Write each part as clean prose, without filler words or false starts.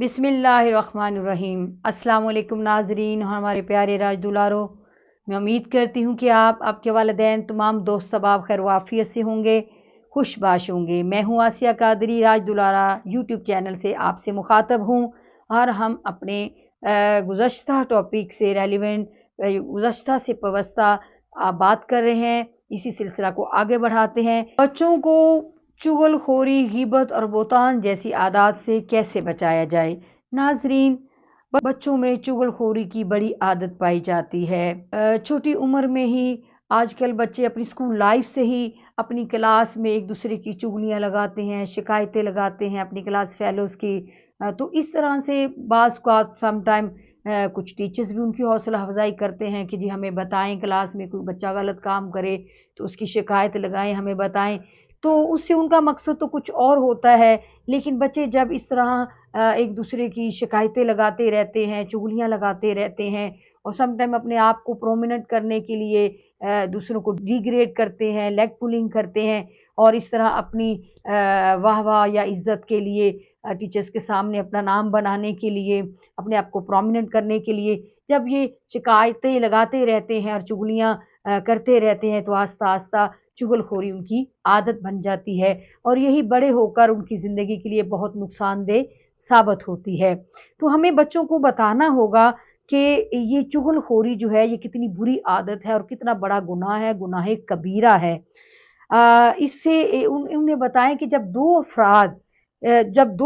बिस्मिल्लाहिर्रहमानिर्रहीम। अस्सलाम वालेकुम नाजरीन, हमारे प्यारे राज दुलारो। मैं उम्मीद करती हूँ कि आप, आपके वालिदैन, तमाम दोस्त अहबाब खैर वाफियत से होंगे, खुशबाश होंगे। मैं हूँ आसिया कादरी, राज दुलारा यूट्यूब चैनल से आपसे मुखातब हूँ और हम अपने गुज़श्ता टॉपिक से रेलिवेंट, गुज़श्ता से पवस्ता बात कर रहे हैं। इसी सिलसिला को आगे बढ़ाते हैं। बच्चों को चुगलखोरी, गीबत और बोतान जैसी आदत से कैसे बचाया जाए। नाजरीन, बच्चों में चुगलखोरी की बड़ी आदत पाई जाती है। छोटी उम्र में ही आजकल बच्चे अपनी स्कूल लाइफ से ही अपनी क्लास में एक दूसरे की चुगलियां लगाते हैं, शिकायतें लगाते हैं अपनी क्लास फेलोज़ की। तो इस तरह से बाज़ का समटाइम कुछ टीचर्स भी उनकी हौसला अफजाई करते हैं कि जी हमें बताएं, क्लास में कोई बच्चा गलत काम करे तो उसकी शिकायत लगाएं, हमें बताएं। तो उससे उनका मकसद तो कुछ और होता है, लेकिन बच्चे जब इस तरह एक दूसरे की शिकायतें लगाते रहते हैं, चुगलियां लगाते रहते हैं और समटाइम अपने आप को प्रोमिनेंट करने के लिए दूसरों को डिग्रेड करते हैं, लेग पुलिंग करते हैं और इस तरह अपनी वाह वाह या इज्जत के लिए, टीचर्स के सामने अपना नाम बनाने के लिए, अपने आप को प्रोमिनेंट करने के लिए जब ये शिकायतें लगाते रहते हैं और चुगलियां करते रहते हैं तो आस्ता आस्ता चुगलखोरी उनकी आदत बन जाती है और यही बड़े होकर उनकी ज़िंदगी के लिए बहुत नुकसानदेह साबित होती है। तो हमें बच्चों को बताना होगा कि ये चुगलखोरी जो है ये कितनी बुरी आदत है और कितना बड़ा गुनाह है, गुनाह कबीरा है। इससे उन्हें बताएं कि जब दो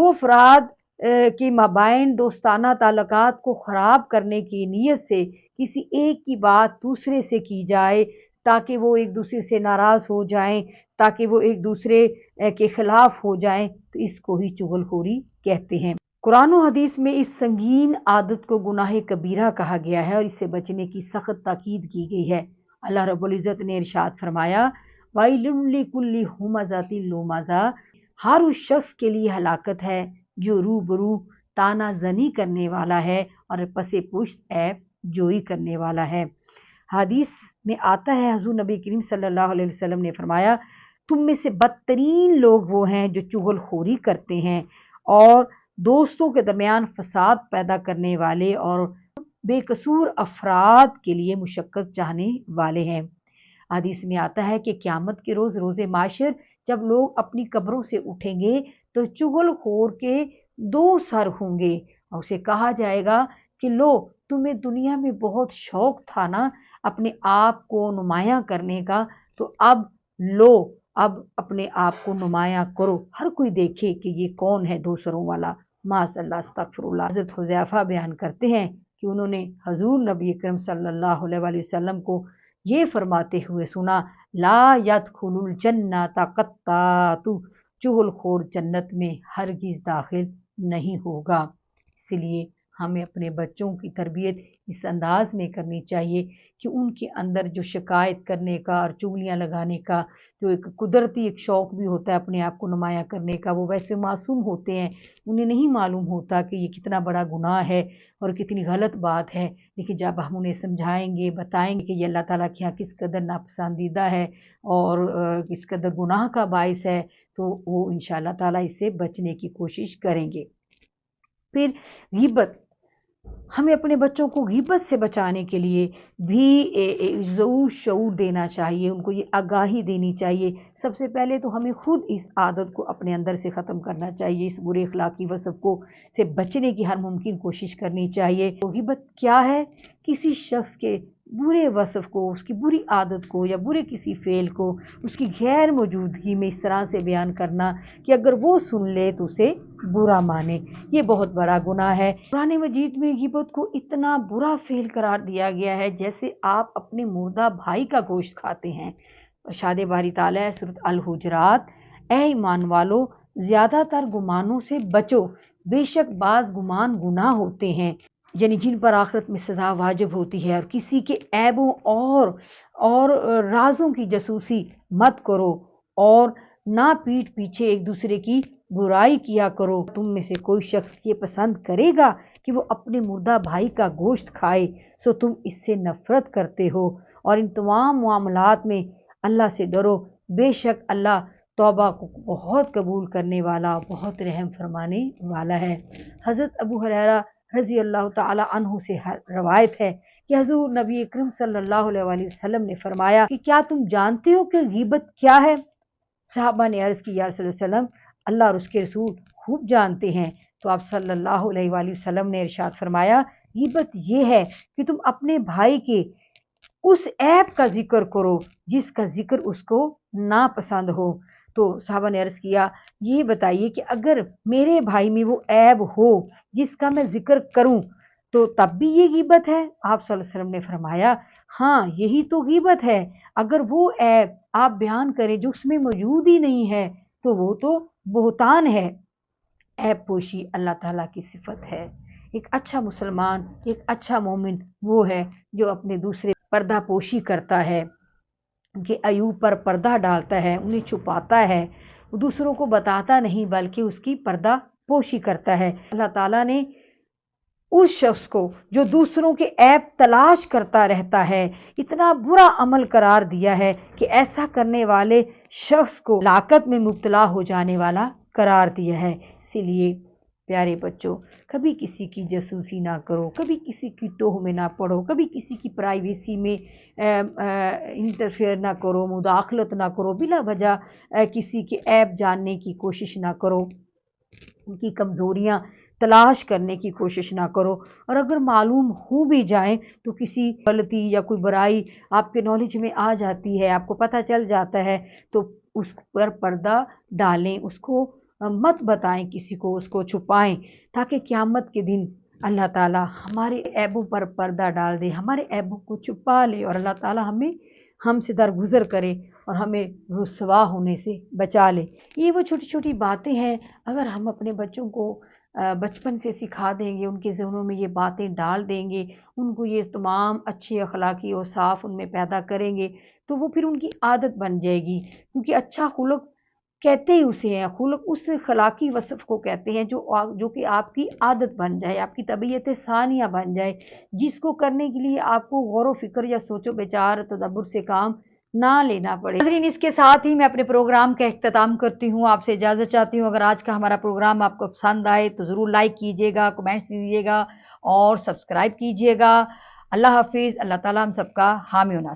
अफराद के माबैन दोस्ताना ताल्लुकात को ख़राब करने की नीयत से किसी एक की बात दूसरे से की जाए ताकि वो एक दूसरे से नाराज़ हो जाएं, ताकि वो एक दूसरे के खिलाफ हो जाएं, तो इसको ही चुगलखोरी कहते हैं। कुरान और हदीस में इस संगीन आदत को गुनाह कबीरा कहा गया है और इससे बचने की सख्त ताकीद की गई है। अल्लाह रब्बुल इज़्ज़त ने इरशाद फरमाया, वाइलुल लिकुल्लि हुमज़ातिन लुमज़ा, हर उस शख्स के लिए हलाकत है जो रूबरू ताना जनी करने वाला है और पसे पुश्त ऐब जोई करने वाला है। हदीस में आता है, हुज़ूर नबी करीम सल्लल्लाहु अलैहि वसल्लम ने फरमाया, तुम में से बदतरीन लोग वो हैं जो चुगलखोरी करते हैं और दोस्तों के दरमियान फसाद पैदा करने वाले और बेकसूर अफराद के लिए मुशक्कत चाहने वाले हैं। हदीस में आता है कि क़यामत के रोज़, रोज़े माशर, जब लोग अपनी कब्रों से उठेंगे तो चुगलखोर के दो सर होंगे और उसे कहा जाएगा कि लो, तुम्हें दुनिया में बहुत शौक था ना अपने आप को नुमायां करने का, तो अब लो, अब अपने आप को नुमायां करो, हर कोई देखे कि ये कौन है दो सरों वाला। माशअल्लाह, अस्तगफिरुल्लाह। हज़रत हुज़ैफा बयान करते हैं कि उन्होंने हजूर नबी अकरम सल्लल्लाहु अलैहि वसल्लम को ये फरमाते हुए सुना, ला यदखुलुल जन्नता कत्तातु, चुगलखोर जन्नत में हरगिज दाखिल नहीं होगा। इसलिए हमें अपने बच्चों की तरबियत इस अंदाज में करनी चाहिए कि उनके अंदर जो शिकायत करने का और चुगलियां लगाने का जो एक कुदरती एक शौक़ भी होता है अपने आप को नुमायां करने का, वो वैसे मासूम होते हैं, उन्हें नहीं मालूम होता कि ये कितना बड़ा गुनाह है और कितनी गलत बात है। लेकिन जब हम उन्हें समझाएंगे, बताएंगे कि ये अल्लाह ताला के यहाँ किस कदर नापसंदीदा है और किस कदर गुनाह का बाइस है, तो वो इंशाअल्लाह ताला इससे बचने की कोशिश करेंगे। फिर गीबत, हमें अपने बच्चों को गीबत से बचाने के लिए भी ज़रूर शऊर देना चाहिए, उनको ये आगाही देनी चाहिए। सबसे पहले तो हमें खुद इस आदत को अपने अंदर से ख़त्म करना चाहिए, इस बुरे अखलाकी वसफ़ को से बचने की हर मुमकिन कोशिश करनी चाहिए। तो गीबत क्या है? किसी शख्स के बुरे वसफ़ को, उसकी बुरी आदत को या बुरे किसी फ़ेल को उसकी गैर मौजूदगी में इस तरह से बयान करना कि अगर वो सुन ले तो उसे बुरा माने, ये बहुत बड़ा गुनाह है। कुरान मजीद में गीबत को इतना बुरा फ़ेल करार दिया गया है जैसे आप अपने मुर्दा भाई का गोश्त खाते हैं। इरशाद बारी ताला है सूरत अल हुजरात, ऐ ईमान वालो, ज़्यादातर गुमानों से बचो, बेशक बाज़ गुमान गुनाह होते हैं, यानी जिन पर आखिरत में सज़ा वाजिब होती है। और किसी के ऐबों और राजों की जासूसी मत करो और ना पीठ पीछे एक दूसरे की बुराई किया करो। तुम में से कोई शख्स ये पसंद करेगा कि वो अपने मुर्दा भाई का गोश्त खाए, सो तुम इससे नफरत करते हो। और इन तमाम मामलात में अल्लाह से डरो, बेशक अल्लाह توبہ کو بہت قبول کرنے والا، بہت رحم فرمانے والا ہے۔ حضرت ابو ہریرہ رضی اللہ تعالی عنہ سے روایت ہے کہ حضور نبی اکرم صلی اللہ علیہ وآلہ وسلم نے فرمایا کہ کیا تم جانتے ہو کہ غیبت کیا ہے؟ صحابہ نے عرض کی یا رسول اللہ علیہ وسلم، اللہ اور اس کے رسول خوب جانتے ہیں۔ تو آپ صلی اللہ علیہ وآلہ وسلم نے ارشاد فرمایا غیبت یہ ہے کہ تم اپنے بھائی کے اس عیب کا ذکر کرو جس کا ذکر اس کو ناپسند ہو۔ تو صحابہ نے عرض کیا یہ بتائیے کہ اگر میرے بھائی میں وہ عیب ہو جس کا میں ذکر کروں تو تب بھی یہ غیبت ہے؟ آپ صلی اللہ علیہ وسلم نے فرمایا ہاں یہی تو غیبت ہے۔ اگر وہ عیب آپ بیان کریں جو اس میں موجود ہی نہیں ہے تو وہ تو بہتان ہے۔ عیب پوشی اللہ تعالیٰ کی صفت ہے۔ ایک اچھا مسلمان، ایک اچھا مومن وہ ہے جو اپنے دوسرے پردہ پوشی کرتا ہے، کہ عیوب پر پردہ ڈالتا ہے، انہیں چھپاتا ہے، دوسروں کو بتاتا نہیں بلکہ اس کی پردہ پوشی کرتا ہے۔ اللہ تعالیٰ نے اس شخص کو جو دوسروں کے عیب تلاش کرتا رہتا ہے اتنا برا عمل قرار دیا ہے کہ ایسا کرنے والے شخص کو ہلاکت میں مبتلا ہو جانے والا قرار دیا ہے۔ اسی لیے پیارے بچوں، کبھی کسی کی جاسوسی نہ کرو، کبھی کسی کی ٹوہ میں نہ پڑو، کبھی کسی کی پرائیویسی میں انٹرفیئر نہ کرو، مداخلت نہ کرو، بلا وجہ کسی کے عیب جاننے کی کوشش نہ کرو، ان کی کمزوریاں تلاش کرنے کی کوشش نہ کرو، اور اگر معلوم ہو بھی جائیں تو کسی غلطی یا کوئی برائی آپ کے نالج میں آ جاتی ہے، آپ کو پتہ چل جاتا ہے تو اس پر پردہ ڈالیں، اس کو مت بتائیں کسی کو، اس کو چھپائیں، تاکہ قیامت کے دن اللہ تعالیٰ ہمارے عیبوں پر پردہ ڈال دے، ہمارے عیبوں کو چھپا لے، اور اللہ تعالیٰ ہم سے درگزر کرے اور ہمیں رسوا ہونے سے بچا لے۔ یہ وہ چھوٹی چھوٹی باتیں ہیں، اگر ہم اپنے بچوں کو بچپن سے سکھا دیں گے، ان کے ذہنوں میں یہ باتیں ڈال دیں گے، ان کو یہ تمام اچھے اخلاقی اوصاف ان میں پیدا کریں گے تو وہ پھر ان کی عادت بن جائے گی، کیونکہ اچھا خلق کہتے ہی اسے ہیں، خلق اس اخلاقی وصف کو کہتے ہیں جو کہ آپ کی عادت بن جائے، آپ کی طبیعت ثانیہ بن جائے، جس کو کرنے کے لیے آپ کو غور و فکر یا سوچ و بچار تدبر سے کام نہ لینا پڑے۔ ناظرین، اس کے ساتھ ہی میں اپنے پروگرام کا اختتام کرتی ہوں، آپ سے اجازت چاہتی ہوں۔ اگر آج کا ہمارا پروگرام آپ کو پسند آئے تو ضرور لائک کیجیے گا، کمنٹس دیجیے گا اور سبسکرائب کیجیے گا۔ اللہ حافظ۔ اللہ تعالیٰ ہم سب کا حامی و ناصر۔